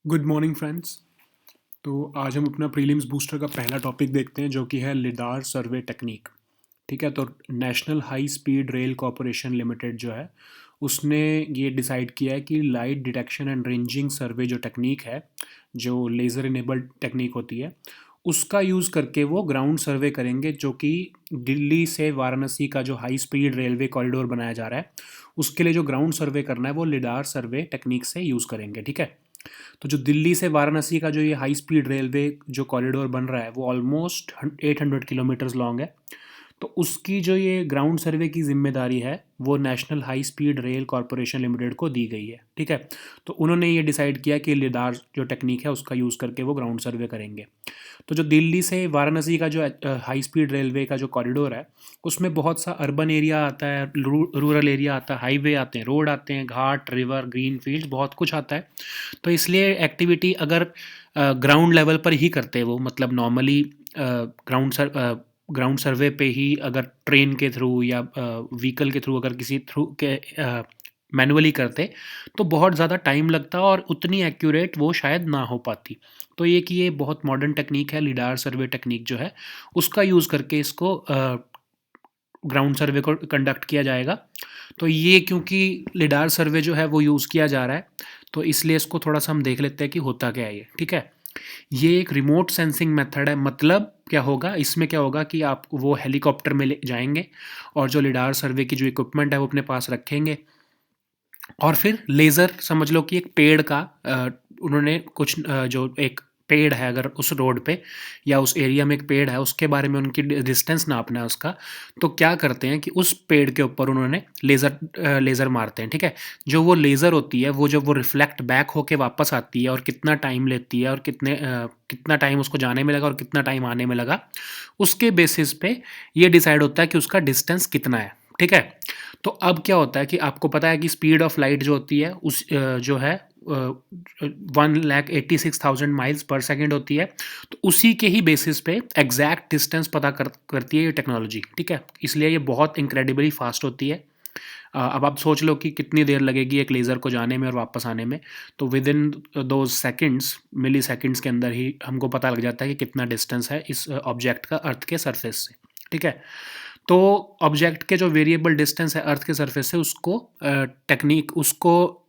Good morning friends. तो आज हम अपना प्रीलिम्स बूस्टर का पहला टॉपिक देखते हैं जो कि है लिडार सर्वे टेक्निक। ठीक है, तो national high speed rail corporation limited जो है उसने ये डिसाइड किया है कि लाइट डिटेक्शन एंड रेंजिंग सर्वे जो टेक्निक है, जो लेज़र इनेबल्ड टेक्निक होती है, उसका यूज़ करके वो ग्राउंड सर्वे करेंगे जो कि दिल्ली से वाराणसी का जो हाई स्पीड रेलवे कॉरिडोर बनाया जा रहा है उसके लिए जो ग्राउंड सर्वे करना है वो लिडार सर्वे टेक्निक से यूज़ करेंगे। ठीक है, तो जो दिल्ली से वाराणसी का जो ये हाई स्पीड रेलवे जो कॉरिडोर बन रहा है वो ऑलमोस्ट 800 किलोमीटर्स लॉन्ग है। तो उसकी जो ये ग्राउंड सर्वे की जिम्मेदारी है वो national high speed rail corporation limited को दी गई है। ठीक है, तो उन्होंने ये डिसाइड किया कि लिडार जो टेक्निक है उसका यूज़ करके वो ग्राउंड सर्वे करेंगे। तो जो दिल्ली से वाराणसी का जो हाई स्पीड रेलवे का जो कॉरिडोर है उसमें बहुत सा अर्बन एरिया आता है, रूरल एरिया आता है, हाईवे आते हैं, रोड आते हैं, घाट, रिवर, ग्रीन फील्ड, बहुत कुछ आता है। तो इसलिए एक्टिविटी अगर ग्राउंड लेवल पर ही करते वो, मतलब नॉर्मली ग्राउंड सर्वे पे ही अगर ट्रेन के थ्रू या व्हीकल के थ्रू अगर किसी थ्रू के मैनुअली करते तो बहुत ज़्यादा टाइम लगता और उतनी एक्यूरेट वो शायद ना हो पाती। तो ये कि ये बहुत मॉडर्न टेक्निक है, लिडार सर्वे टेक्निक जो है उसका यूज़ करके इसको ग्राउंड सर्वे को कंडक्ट किया जाएगा। तो ये क्योंकि लिडार सर्वे जो है वो यूज़ किया जा रहा है तो इसलिए इसको थोड़ा सा हम देख लेते हैं कि होता क्या है ये। ठीक है, ये एक रिमोट सेंसिंग मेथड है। मतलब क्या होगा इसमें, क्या होगा कि आप वो हेलीकॉप्टर में ले जाएंगे और जो लिडार सर्वे की जो इक्विपमेंट है वो अपने पास रखेंगे और फिर लेज़र, समझ लो कि एक पेड़ का उन्होंने कुछ जो एक पेड़ है अगर उस रोड पे या उस एरिया में एक पेड़ है उसके बारे में उनकी डिस्टेंस नापना है उसका, तो क्या करते हैं कि उस पेड़ के ऊपर उन्होंने लेज़र मारते हैं। ठीक है, जो वो लेज़र होती है वो जब वो रिफ्लेक्ट बैक होके वापस आती है और कितना टाइम लेती है और कितना टाइम उसको जाने में लगा और कितना टाइम आने में लगा, उसके बेसिस पे ये डिसाइड होता है कि उसका डिस्टेंस कितना है। ठीक है, तो अब क्या होता है कि आपको पता है कि स्पीड ऑफ लाइट जो होती है उस जो है 1,86,000 माइल्स पर सेकेंड होती है। तो उसी के ही बेसिस पे एग्जैक्ट डिस्टेंस पता करती है ये टेक्नोलॉजी। ठीक है, इसलिए ये बहुत इंक्रेडिबली फास्ट होती है। अब आप सोच लो कि कितनी देर लगेगी एक लेज़र को जाने में और वापस आने में। तो विद इन दो सेकेंड्स, मिली सेकेंड्स के अंदर ही हमको पता लग जाता है कि कितना डिस्टेंस है इस ऑब्जेक्ट का अर्थ के सरफेस से। ठीक है, तो ऑब्जेक्ट के जो वेरिएबल डिस्टेंस है अर्थ के सरफेस से उसको टेक्निक उसको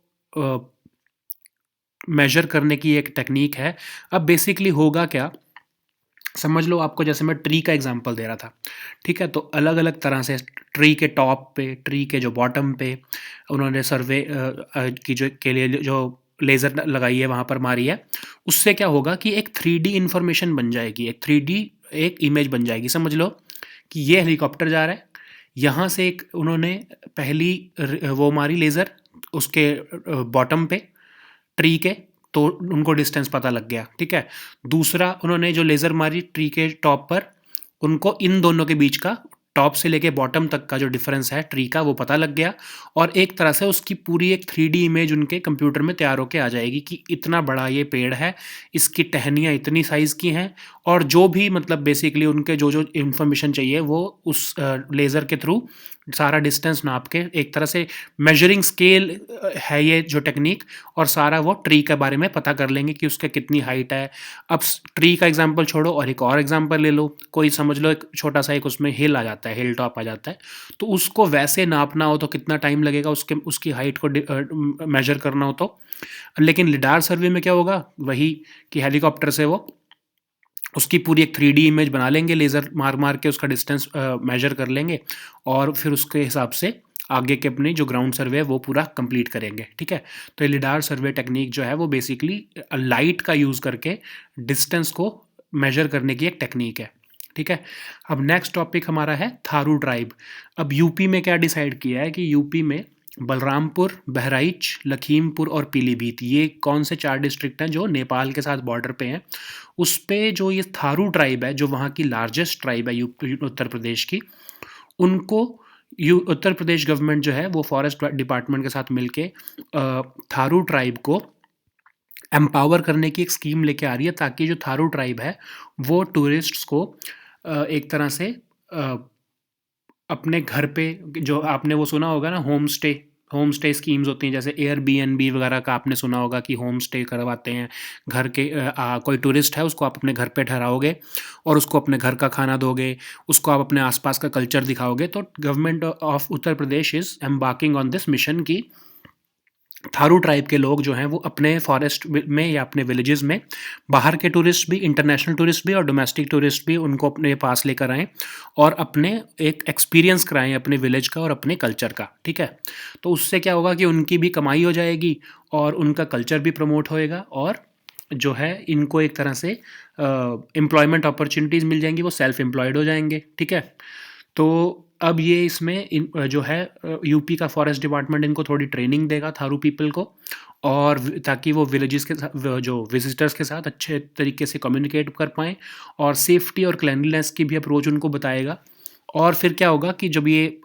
मेजर करने की एक टेक्निक है। अब बेसिकली होगा क्या, समझ लो आपको जैसे मैं ट्री का एग्जांपल दे रहा था। ठीक है, तो अलग अलग तरह से ट्री के टॉप पे, ट्री के जो बॉटम पे उन्होंने सर्वे की जो के लिए जो लेज़र लगाई है वहाँ पर मारी है, उससे क्या होगा कि एक 3D इंफॉर्मेशन बन जाएगी, एक 3D एक इमेज बन जाएगी। समझ लो कि ये हेलीकॉप्टर जा रहा है, यहाँ से एक उन्होंने पहली वो मारी लेज़र उसके बॉटम पे ट्री के, तो उनको डिस्टेंस पता लग गया। ठीक है, दूसरा उन्होंने जो लेज़र मारी ट्री के टॉप पर, उनको इन दोनों के बीच का, टॉप से लेके बॉटम तक का जो डिफरेंस है ट्री का वो पता लग गया और एक तरह से उसकी पूरी एक 3D इमेज उनके कंप्यूटर में तैयार होके आ जाएगी कि इतना बड़ा ये पेड़ है, इसकी टहनियाँ इतनी साइज़ की हैं और जो भी मतलब बेसिकली उनके जो जो इन्फॉर्मेशन चाहिए वो उस लेज़र के थ्रू सारा डिस्टेंस नाप के, एक तरह से मेजरिंग स्केल है ये जो टेक्निक, और सारा वो ट्री के बारे में पता कर लेंगे कि उसका कितनी हाइट है। अब ट्री का एग्जांपल छोड़ो और एक और एग्जांपल ले लो, कोई समझ लो एक छोटा सा एक उसमें हिल आ जाता है, हिल टॉप आ जाता है, तो उसको वैसे नापना हो तो कितना टाइम लगेगा उसके उसकी हाइट को मेजर करना हो तो। लेकिन लिडार सर्वे में क्या होगा, वही कि हेलीकॉप्टर से वो उसकी पूरी एक 3D इमेज बना लेंगे, लेज़र मार मार के उसका डिस्टेंस मेजर कर लेंगे और फिर उसके हिसाब से आगे के अपनी जो ग्राउंड सर्वे है वो पूरा कंप्लीट करेंगे। ठीक है, तो ये लिडार सर्वे टेक्निक जो है वो बेसिकली लाइट का यूज़ करके डिस्टेंस को मेजर करने की एक टेक्निक है। ठीक है, अब नेक्स्ट टॉपिक हमारा है थारू ट्राइब। अब यूपी में क्या डिसाइड किया है कि यूपी में बलरामपुर, बहराइच, लखीमपुर और पीलीभीत, ये कौन से 4 डिस्ट्रिक्ट हैं जो नेपाल के साथ बॉर्डर पे हैं। उस पे जो ये थारू ट्राइब है, जो वहाँ की लार्जेस्ट ट्राइब है यूपी उत्तर प्रदेश की, उनको उत्तर प्रदेश गवर्नमेंट जो है वो फॉरेस्ट डिपार्टमेंट के साथ मिलके थारू ट्राइब को एम्पावर करने की एक स्कीम लेके आ रही है ताकि जो थारू ट्राइब है वो टूरिस्ट्स को एक तरह से अपने घर पे, जो आपने वो सुना होगा ना home stay, home stay schemes होती हैं, जैसे एयरबीएनबी वगैरह का आपने सुना होगा कि होम स्टे करवाते हैं। घर के कोई टूरिस्ट है उसको आप अपने घर पे ठहराओगे और उसको अपने घर का खाना दोगे, उसको आप अपने आसपास का कल्चर दिखाओगे। तो government of Uttar Pradesh is embarking on this mission की थारू ट्राइब के लोग जो हैं वो अपने फॉरेस्ट में या अपने विलेजेस में बाहर के टूरिस्ट भी, इंटरनेशनल टूरिस्ट भी और डोमेस्टिक टूरिस्ट भी, उनको अपने पास लेकर आएँ और अपने एक एक्सपीरियंस कराएँ अपने विलेज का और अपने कल्चर का, ठीक है। तो उससे क्या होगा कि उनकी भी कमाई हो जाएगी और उनका कल्चर भी प्रमोट होएगा और जो है इनको एक तरह से एम्प्लॉयमेंट अपॉर्चुनिटीज़ मिल जाएंगी, वो सेल्फ एम्प्लॉयड हो जाएंगे, ठीक है। तो अब ये इसमें जो है यूपी का फॉरेस्ट डिपार्टमेंट इनको थोड़ी ट्रेनिंग देगा थारू पीपल को, और ताकि वो विलेजेस के साथ, जो विजिटर्स के साथ अच्छे तरीके से कम्युनिकेट कर पाएँ और सेफ्टी और क्लेanलीनेस की भी अप्रोच उनको बताएगा। और फिर क्या होगा कि जब ये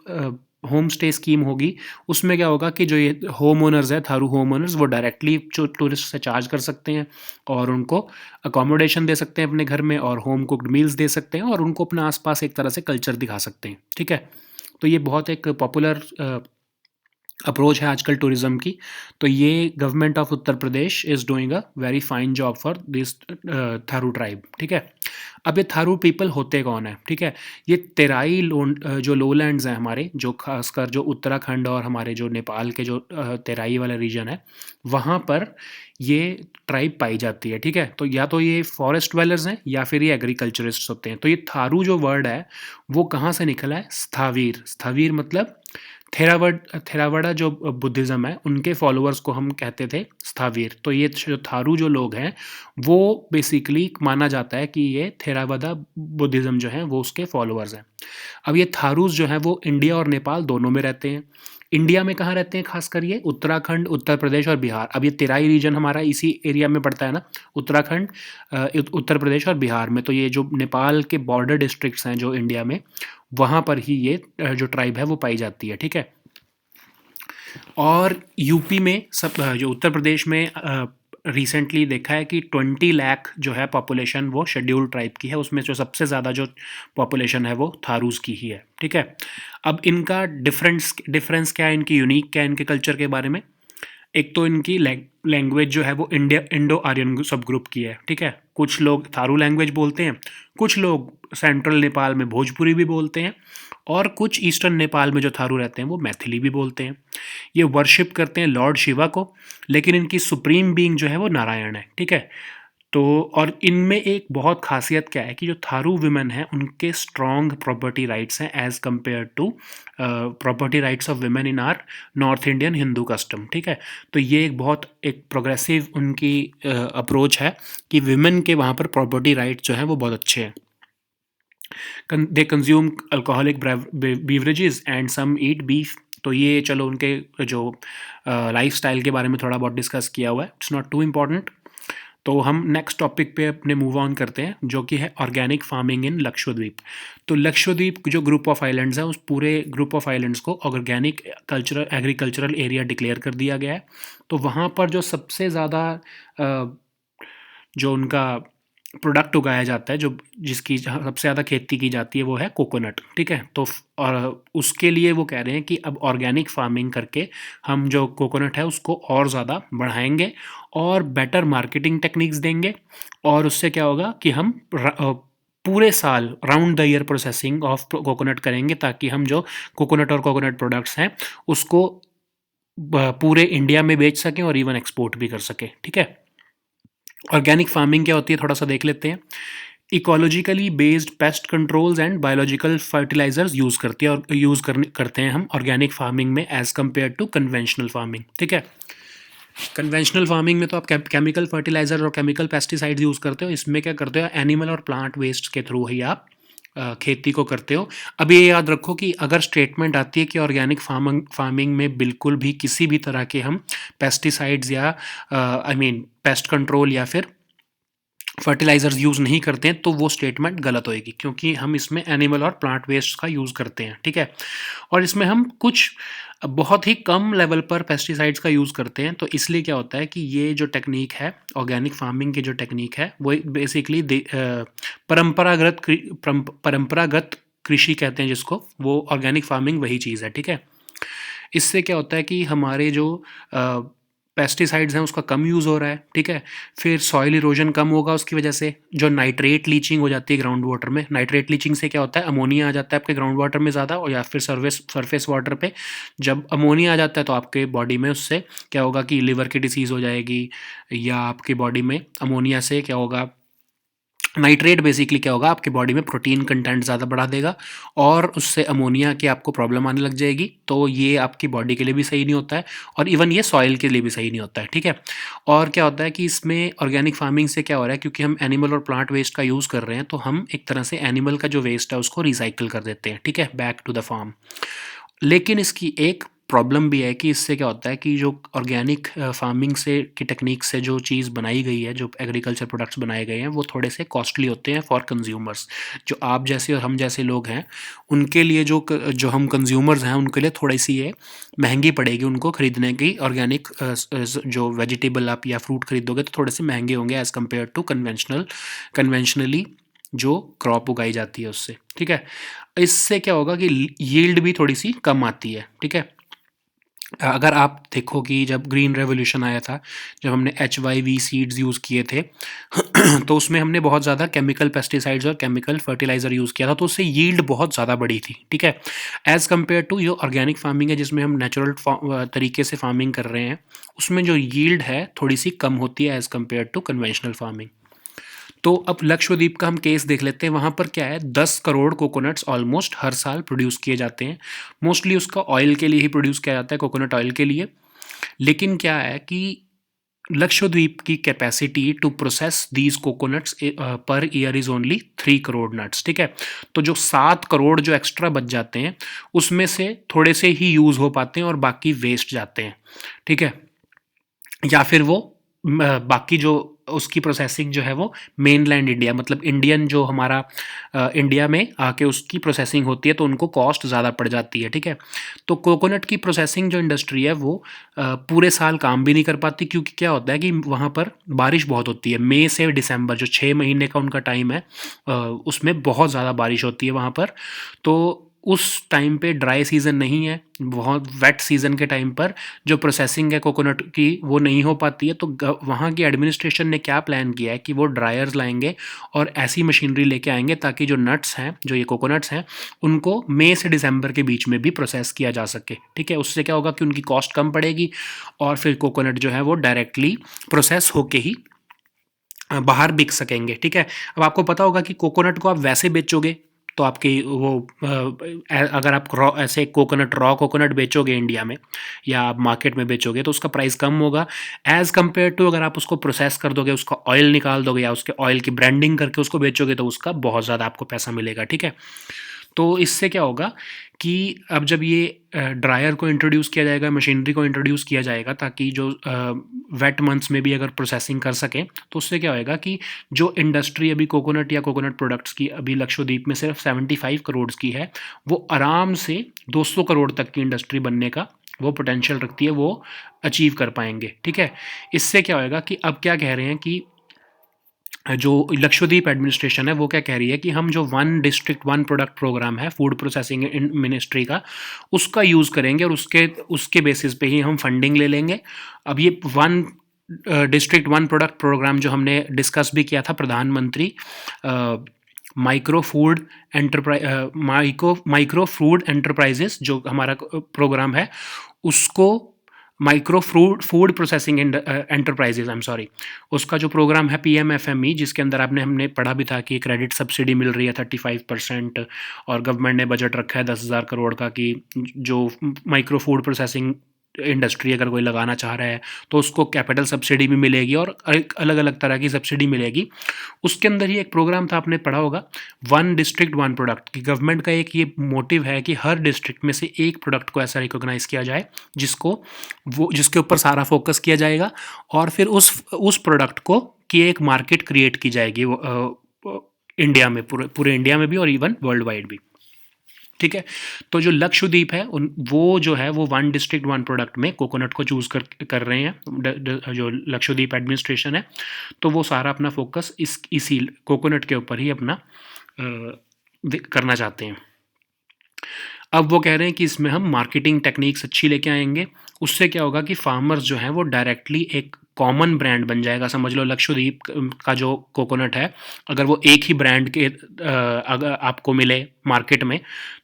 होम स्टे स्कीम होगी, उसमें क्या होगा कि जो ये होम ओनर्स है, थारू होम ओनर्स, वो डायरेक्टली जो टूरिस्ट से चार्ज कर सकते हैं और उनको अकोमोडेशन दे सकते हैं अपने घर में और होम कुक्ड मील्स दे सकते हैं और उनको अपना आसपास एक तरह से कल्चर दिखा सकते हैं, ठीक है। तो ये बहुत एक पॉपुलर अप्रोच है आजकल टूरिज़्म की। तो ये government of Uttar Pradesh is doing a very fine job for this Tharu tribe, ठीक है। अब ये थारू पीपल होते कौन है, ठीक है। ये तेराई जो लोलैंड्स हैं हमारे, जो खासकर जो उत्तराखंड और हमारे जो नेपाल के जो तेराई वाला रीजन है, वहाँ पर ये ट्राइब पाई जाती है, ठीक है। तो या तो ये फॉरेस्ट ड्वेलर्स हैं या फिर ये एग्रीकल्चरिस्ट होते हैं। तो ये थारू जो वर्ड है वो कहाँ से निकला है? स्थावीर। स्थावीर मतलब थेरावड़ा जो बुद्धिज़्म है उनके फॉलोअर्स को हम कहते थे स्थावीर। तो ये जो थारू जो लोग हैं वो बेसिकली माना जाता है कि ये थेरावदा बुद्धिज़्म जो है वो उसके फॉलोअर्स हैं। अब ये थारूस जो हैं वो इंडिया और नेपाल दोनों में रहते हैं। इंडिया में कहाँ रहते हैं खासकर? ये उत्तराखंड, उत्तर प्रदेश और बिहार। अब ये तेराई रीजन हमारा इसी एरिया में पड़ता है ना, उत्तराखंड, उत्तर प्रदेश और बिहार में। तो ये जो नेपाल के बॉर्डर डिस्ट्रिक्ट्स हैं जो इंडिया में, वहाँ पर ही ये जो ट्राइब है वो पाई जाती है, ठीक है। और यूपी में सब जो उत्तर प्रदेश में रिसेंटली देखा है कि 20 लाख जो है पॉपुलेशन वो शेड्यूल्ड ट्राइब की है। उसमें जो सबसे ज़्यादा जो पॉपुलेशन है वो थारूज़ की ही है, ठीक है। अब इनका डिफरेंस क्या है, इनकी यूनिक क्या है इनके कल्चर के बारे में? एक तो इनकी लैंग्वेज जो है वो इंडो आर्यन सब ग्रुप की है, ठीक है। कुछ लोग थारू लैंग्वेज बोलते हैं, कुछ लोग सेंट्रल नेपाल में भोजपुरी भी बोलते हैं और कुछ ईस्टर्न नेपाल में जो थारू रहते हैं वो मैथिली भी बोलते हैं। ये वर्शिप करते हैं लॉर्ड शिवा को, लेकिन इनकी सुप्रीम बीइंग जो है वो नारायण है, ठीक है। तो और इनमें एक बहुत खासियत क्या है कि जो थारू विमेन हैं उनके स्ट्रॉन्ग प्रॉपर्टी राइट्स हैं as compare to property rights of women in our north Indian Hindu custom, ठीक है। तो ये एक बहुत एक प्रोग्रेसिव उनकी अप्रोच है कि विमेन के वहाँ पर प्रॉपर्टी राइट्स जो हैं वो बहुत अच्छे हैं। They consume alcoholic beverages and some eat beef. तो ये चलो उनके जो लाइफस्टाइल के बारे में थोड़ा बहुत डिस्कस किया हुआ है, इट्स नॉट टू इम्पॉर्टेंट। तो हम नेक्स्ट टॉपिक पे अपने मूव ऑन करते हैं, जो कि है ऑर्गेनिक फार्मिंग इन लक्षद्वीप। तो लक्षद्वीप जो ग्रुप ऑफ आइलैंड्स है, उस पूरे ग्रुप ऑफ आइलैंड्स को ऑर्गेनिक एग्रीकल्चरल एरिया डिक्लेयर कर दिया गया है। तो वहाँ पर जो सबसे ज़्यादा जो उनका प्रोडक्ट उगाया जाता है, जो जिसकी सबसे ज़्यादा खेती की जाती है वो है कोकोनट, ठीक है। तो और उसके लिए वो कह रहे हैं कि अब ऑर्गेनिक फार्मिंग करके हम जो कोकोनट है उसको और ज़्यादा बढ़ाएंगे और बेटर मार्केटिंग टेक्निक्स देंगे, और उससे क्या होगा कि हम पूरे साल round the year processing of coconut करेंगे, ताकि हम जो कोकोनट और कोकोनट प्रोडक्ट्स हैं उसको पूरे इंडिया में बेच सकें और इवन एक्सपोर्ट भी कर सकें, ठीक है। ऑर्गेनिक फार्मिंग क्या होती है थोड़ा सा देख लेते हैं। Ecologically based pest controls and biological fertilizers use करती है और करते हैं हम ऑर्गेनिक फार्मिंग में as compare to conventional farming, ठीक है। कन्वेंशनल फार्मिंग में तो आप केमिकल फर्टिलाइजर और केमिकल पेस्टिसाइड्स यूज़ करते हो। इसमें क्या करते हो, एनिमल और प्लांट वेस्ट के थ्रू ही आप खेती को करते हो। अब ये याद रखो कि अगर स्टेटमेंट आती है कि ऑर्गेनिक फार्मिंग में बिल्कुल भी किसी भी तरह के हम पेस्टिसाइड्स या पेस्ट कंट्रोल या फिर फर्टिलाइजर्स यूज़ नहीं करते हैं, तो वो स्टेटमेंट गलत होएगी, क्योंकि हम इसमें एनिमल और प्लांट वेस्ट का यूज़ करते हैं, ठीक है। और इसमें हम कुछ बहुत ही कम लेवल पर पेस्टिसाइड्स का यूज़ करते हैं। तो इसलिए क्या होता है कि ये जो टेक्निक है ऑर्गेनिक फार्मिंग की, जो टेक्निक है वो बेसिकली परंपरागत कृषि कहते हैं जिसको, वो ऑर्गेनिक फार्मिंग वही चीज़ है, ठीक है। इससे क्या होता है कि हमारे जो पेस्टिसाइड्स हैं उसका कम यूज़ हो रहा है, ठीक है। फिर सॉइल इरोजन कम होगा उसकी वजह से। जो नाइट्रेट लीचिंग हो जाती है ग्राउंड वाटर में, नाइट्रेट लीचिंग से क्या होता है, अमोनिया आ जाता है आपके ग्राउंड वाटर में ज़्यादा, और या फिर सरफेस वाटर पे जब अमोनिया आ जाता है तो आपके बॉडी में उससे क्या होगा कि लिवर की डिसीज़ हो जाएगी, या आपकी बॉडी में अमोनिया से क्या होगा, नाइट्रेट बेसिकली क्या होगा, आपकी बॉडी में प्रोटीन कंटेंट ज़्यादा बढ़ा देगा और उससे अमोनिया की आपको प्रॉब्लम आने लग जाएगी। तो ये आपकी बॉडी के लिए भी सही नहीं होता है, और इवन ये सॉइल के लिए भी सही नहीं होता है, ठीक है। और क्या होता है कि इसमें ऑर्गेनिक फार्मिंग से क्या हो रहा है, क्योंकि हम एनिमल और प्लांट वेस्ट का यूज़ कर रहे हैं, तो हम एक तरह से एनिमल का जो वेस्ट है उसको रिसाइकिल कर देते हैं, ठीक है, बैक टू द फार्म। लेकिन इसकी एक प्रॉब्लम भी है कि इससे क्या होता है कि जो ऑर्गेनिक फार्मिंग से की टेक्निक से जो चीज़ बनाई गई है, जो एग्रीकल्चर प्रोडक्ट्स बनाए गए हैं, वो थोड़े से कॉस्टली होते हैं फॉर कंज्यूमर्स। जो आप जैसे और हम जैसे लोग हैं, उनके लिए जो हम कंज्यूमर्स हैं उनके लिए थोड़ी सी ये महंगी पड़ेगी उनको ख़रीदने की। ऑर्गेनिक जो वेजिटेबल आप या फ्रूट खरीदोगे तो थोड़े से महंगे होंगे एज़ कम्पेयर टू कन्वेंशनली जो क्रॉप उगाई जाती है उससे, ठीक है। इससे क्या होगा कि यील्ड भी थोड़ी सी कम आती है, ठीक है। अगर आप देखो कि जब ग्रीन रेवोल्यूशन आया था, जब हमने HYV सीड्स यूज़ किए थे तो उसमें हमने बहुत ज़्यादा केमिकल पेस्टिसाइड्स और केमिकल फर्टिलाइज़र यूज़ किया था, तो उससे यील्ड बहुत ज़्यादा बढ़ी थी, ठीक है। एज़ कम्पेयर टू जो ऑर्गेनिक फार्मिंग है जिसमें हम नेचुरल तरीके से फार्मिंग कर रहे हैं, उसमें जो यील्ड है थोड़ी सी कम होती है as compare to conventional farming. तो अब लक्षद्वीप का हम केस देख लेते हैं। वहाँ पर क्या है, 10 करोड़ कोकोनट्स ऑलमोस्ट हर साल प्रोड्यूस किए जाते हैं। मोस्टली उसका ऑयल के लिए ही प्रोड्यूस किया जाता है, कोकोनट ऑयल के लिए। लेकिन क्या है कि लक्षद्वीप की capacity to process these coconuts per year is only 3 crore nuts, ठीक है। तो जो 7 करोड़ जो एक्स्ट्रा बच जाते हैं, उसमें से थोड़े से ही यूज़ हो पाते हैं और बाकी वेस्ट जाते हैं, ठीक है। या फिर वो बाकी जो उसकी प्रोसेसिंग जो है वो मेनलैंड इंडिया, मतलब इंडियन जो हमारा इंडिया में आके उसकी प्रोसेसिंग होती है, तो उनको कॉस्ट ज़्यादा पड़ जाती है, ठीक है। तो कोकोनट की प्रोसेसिंग जो इंडस्ट्री है वो पूरे साल काम भी नहीं कर पाती, क्योंकि क्या होता है कि वहाँ पर बारिश बहुत होती है। मई से दिसंबर जो 6 महीने का उनका टाइम है, उसमें बहुत ज़्यादा बारिश होती है वहाँ पर। तो उस टाइम पे ड्राई सीज़न नहीं है, बहुत वेट सीज़न के टाइम पर जो प्रोसेसिंग है कोकोनट की वो नहीं हो पाती है। तो वहाँ की एडमिनिस्ट्रेशन ने क्या प्लान किया है कि वो ड्रायर्स लाएंगे और ऐसी मशीनरी लेके आएंगे ताकि जो नट्स हैं, जो ये कोकोनट्स हैं, उनको मई से दिसंबर के बीच में भी प्रोसेस किया जा सके, ठीक है। उससे क्या होगा कि उनकी कॉस्ट कम पड़ेगी और फिर कोकोनट जो है वो डायरेक्टली प्रोसेस होके ही बाहर बिक सकेंगे, ठीक है। अब आपको पता होगा कि कोकोनट को आप वैसे बेचोगे तो आपकी वो अगर आप ऐसे कोकोनट रॉ कोकोनट बेचोगे इंडिया में या आप मार्केट में बेचोगे तो उसका प्राइस कम होगा एज़ कम्पेयर टू अगर आप उसको प्रोसेस कर दोगे, उसका ऑयल निकाल दोगे या उसके ऑयल की ब्रांडिंग करके उसको बेचोगे तो उसका बहुत ज़्यादा आपको पैसा मिलेगा, ठीक है। तो इससे क्या होगा कि अब जब ये ड्रायर को इंट्रोड्यूस किया जाएगा, मशीनरी को इंट्रोड्यूस किया जाएगा ताकि जो वेट मंथ्स में भी अगर प्रोसेसिंग कर सकें, तो उससे क्या होएगा कि जो इंडस्ट्री अभी कोकोनट या कोकोनट प्रोडक्ट्स की अभी लक्षद्वीप में सिर्फ 75 करोड़ की है, वो आराम से 200 करोड़ तक की इंडस्ट्री बनने का वो पोटेंशियल रखती है, वो अचीव कर पाएंगे, ठीक है। इससे क्या होएगा कि अब क्या कह रहे हैं कि जो लक्षद्वीप एडमिनिस्ट्रेशन है वो क्या कह रही है कि हम जो 1 डिस्ट्रिक्ट 1 प्रोडक्ट प्रोग्राम है फूड प्रोसेसिंग मिनिस्ट्री का, उसका यूज़ करेंगे और उसके बेसिस पे ही हम फंडिंग ले लेंगे। अब ये 1 डिस्ट्रिक्ट 1 प्रोडक्ट प्रोग्राम जो हमने डिस्कस भी किया था, प्रधानमंत्री माइक्रो फूड एंटरप्राइजेस जो हमारा प्रोग्राम है, उसको micro food processing enterprises, I am sorry, उसका जो प्रोग्राम है PMFME, जिसके अंदर हमने पढ़ा भी था कि क्रेडिट सब्सिडी मिल रही है 35% और गवर्नमेंट ने बजट रखा है 10,000 करोड़ का कि जो माइक्रो फूड प्रोसेसिंग इंडस्ट्री अगर कोई लगाना चाह रहा है तो उसको कैपिटल सब्सिडी भी मिलेगी और एक अलग अलग तरह की सब्सिडी मिलेगी। उसके अंदर ही एक प्रोग्राम था, आपने पढ़ा होगा, 1 डिस्ट्रिक्ट 1 प्रोडक्ट की। गवर्नमेंट का एक ये मोटिव है कि हर डिस्ट्रिक्ट में से एक प्रोडक्ट को ऐसा रिकॉग्नाइज़ किया जाए जिसके ऊपर सारा फोकस किया जाएगा और फिर उस प्रोडक्ट को की एक मार्केट क्रिएट की जाएगी इंडिया में, पूरे इंडिया में भी और इवन वर्ल्ड वाइड भी, ठीक है। तो जो लक्षद्वीप है वो जो है वो 1 डिस्ट्रिक्ट 1 प्रोडक्ट में कोकोनट को चूज़ कर रहे हैं, जो लक्षद्वीप एडमिनिस्ट्रेशन है, तो वो सारा अपना फोकस इसी कोकोनट के ऊपर ही अपना करना चाहते हैं। अब वो कह रहे हैं कि इसमें हम मार्केटिंग टेक्निक्स अच्छी लेके आएंगे, उससे क्या होगा कि फार्मर्स जो हैं वो डायरेक्टली एक कॉमन ब्रांड बन जाएगा। समझ लो लक्षद्वीप का जो कोकोनट है, अगर वो एक ही ब्रांड के अगर आपको मिले मार्केट में,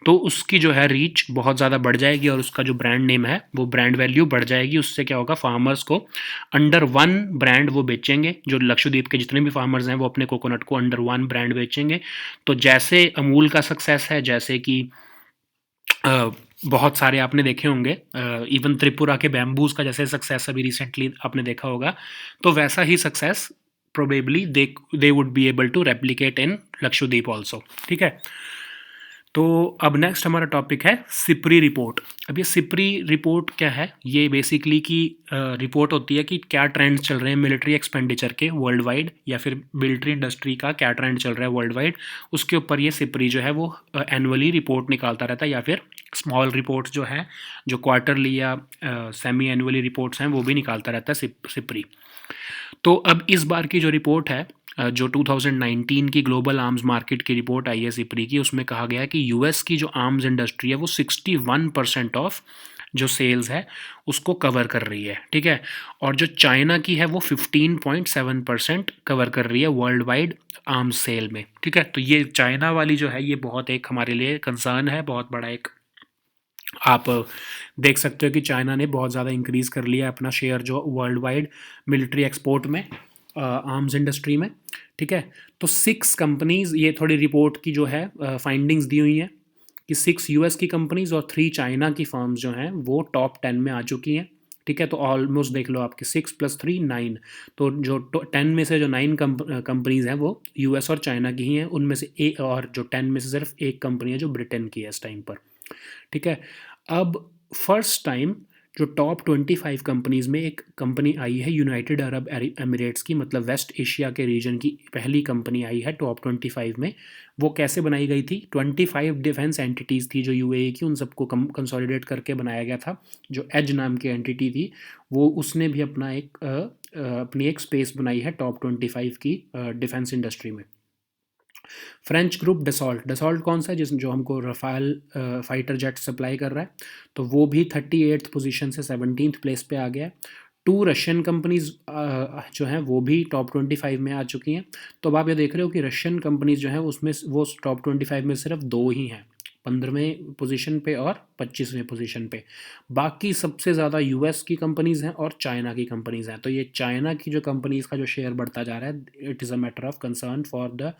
तो उसकी जो है रीच बहुत ज़्यादा बढ़ जाएगी और उसका जो ब्रांड नेम है वो ब्रांड वैल्यू बढ़ जाएगी। उससे क्या होगा, फार्मर्स को अंडर वन ब्रांड वो बेचेंगे, जो लक्षद्वीप के जितने भी फार्मर्स हैं वो अपने कोकोनट को अंडर वन ब्रांड बेचेंगे। तो जैसे अमूल का सक्सेस है, जैसे कि बहुत सारे आपने देखे होंगे, इवन त्रिपुरा के बैम्बूज का जैसे सक्सेस अभी रिसेंटली आपने देखा होगा, तो वैसा ही success probably they would be able to replicate in Lakshadweep also. ठीक है, तो अब नेक्स्ट हमारा टॉपिक है सिप्री रिपोर्ट। अब ये सिप्री रिपोर्ट क्या है, ये बेसिकली की रिपोर्ट होती है कि क्या ट्रेंड्स चल रहे हैं मिलिट्री एक्सपेंडिचर के वर्ल्ड वाइड, या फिर मिलिट्री इंडस्ट्री का क्या ट्रेंड चल रहा है वर्ल्ड वाइड, उसके ऊपर ये सिप्री जो है वो एनुअली रिपोर्ट निकालता रहता है, या फिर स्मॉल रिपोर्ट्स जो है, जो क्वार्टरली या सेमी एनुअली रिपोर्ट्स हैं वो भी निकालता रहता है सिप्री। तो अब इस बार की जो रिपोर्ट है, जो 2019 की ग्लोबल आर्म्स मार्केट की रिपोर्ट आई है सिप्री की, उसमें कहा गया है कि यूएस की जो आर्म्स इंडस्ट्री है वो 61% ऑफ जो सेल्स है उसको कवर कर रही है। ठीक है, और जो चाइना की है वो 15.7% कवर कर रही है वर्ल्ड वाइड आर्म्स सेल में। ठीक है, तो ये चाइना वाली जो है ये बहुत एक हमारे लिए कंसर्न है, बहुत बड़ा एक, आप देख सकते हो कि चाइना ने बहुत ज़्यादा इंक्रीज़ कर लिया अपना शेयर जो वर्ल्ड वाइड मिलिट्री एक्सपोर्ट में, आर्म्स इंडस्ट्री में। ठीक है, तो 6 कंपनीज़, ये थोड़ी रिपोर्ट की जो है फाइंडिंग्स दी हुई हैं कि 6 यूएस की कंपनीज़ और 3 चाइना की फर्म्स जो हैं वो टॉप 10 में आ चुकी हैं। ठीक है, तो ऑलमोस्ट देख लो आपके 6 + 3 9, तो जो 10 में से जो 9 कंपनीज़ हैं वो यूएस और चाइना की ही हैं, उनमें से एक, और जो 10 में से सिर्फ एक कंपनी है जो ब्रिटेन की है इस टाइम पर। ठीक है, अब फर्स्ट टाइम जो टॉप 25 कंपनीज़ में एक कंपनी आई है यूनाइटेड अरब एमिरेट्स की, मतलब वेस्ट एशिया के रीजन की पहली कंपनी आई है टॉप 25 में। वो कैसे बनाई गई थी, 25 डिफेंस एंटिटीज़ थी जो यूएई की, उन सबको कंसोलिडेट करके बनाया गया था। जो एज नाम की एंटिटी थी वो, उसने भी अपना एक अपनी एक स्पेस बनाई है टॉप 25 की डिफेंस इंडस्ट्री में। फ्रेंच ग्रुप डसॉल्ट, डसॉल्ट कौन सा है, जिस जो हमको रफाल फाइटर जेट सप्लाई कर रहा है, तो वो भी 38th पोजीशन से 17th प्लेस पे आ गया है। 2 रशियन कंपनीज जो हैं वो भी टॉप 25 में आ चुकी हैं। तो अब आप ये देख रहे हो कि रशियन कंपनीज जो हैं उसमें वो टॉप 25 में सिर्फ 2 ही हैं, 15वें पोजीशन पे और 25वें पोजीशन पे। बाकी सबसे ज़्यादा यूएस की कंपनीज़ हैं और चाइना की कंपनीज़ हैं। तो ये चाइना की जो कंपनीज़ का जो शेयर बढ़ता जा रहा है, it is a matter of concern for the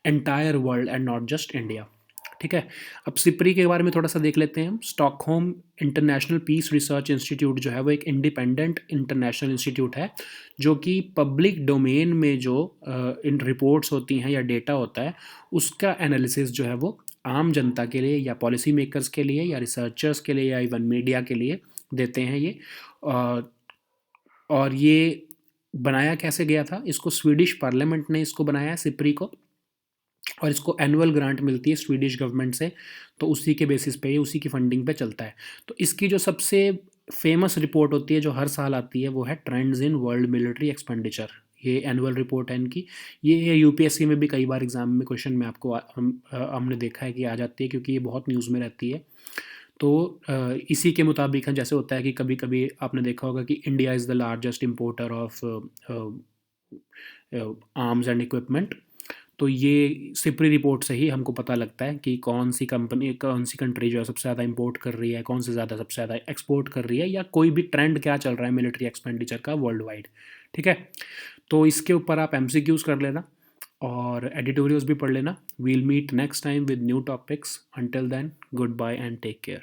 entire world and not just India. ठीक है, अब सिप्री के बारे में थोड़ा सा देख लेते हैं हम। Stockholm International Peace Research Institute जो है वो एक इंडिपेंडेंट इंटरनेशनल इंस्टीट्यूट है, जो कि पब्लिक डोमेन में जो इन रिपोर्ट्स होती हैं या डेटा होता है उसका एनालिसिस जो है वो आम जनता के लिए या पॉलिसी मेकर्स के लिए या रिसर्चर्स के लिए या इवन मीडिया के लिए देते हैं ये। और ये बनाया कैसे गया था, इसको स्वीडिश पार्लियामेंट ने इसको बनाया है सिप्री को, और इसको एनुअल ग्रांट मिलती है स्वीडिश गवर्नमेंट से, तो उसी के बेसिस पे, उसी की फंडिंग पे चलता है। तो इसकी जो सबसे फेमस रिपोर्ट होती है जो हर साल आती है वो है trends in world military expenditure. ये एनुअल रिपोर्ट है इनकी। ये यूपीएससी में भी कई बार एग्जाम में क्वेश्चन में आपको हमने देखा है कि आ जाती है, क्योंकि ये बहुत न्यूज़ में रहती है। तो इसी के मुताबिक है, जैसे होता है कि कभी कभी आपने देखा होगा कि India is the largest importer of arms and equipment. तो ये सिप्री रिपोर्ट से ही हमको पता लगता है कि कौन सी कंपनी, कौन सी कंट्री जो है सबसे ज़्यादा इंपोर्ट कर रही है, कौन से ज़्यादा सबसे ज़्यादा एक्सपोर्ट कर रही है, या कोई भी ट्रेंड क्या चल रहा है मिलिट्री एक्सपेंडिचर का वर्ल्ड वाइड। ठीक है, तो इसके ऊपर आप एमसीक्यूज़ कर लेना और एडिटोरियल्स भी पढ़ लेना। We'll meet next time with new topics. Until then, good bye and take care.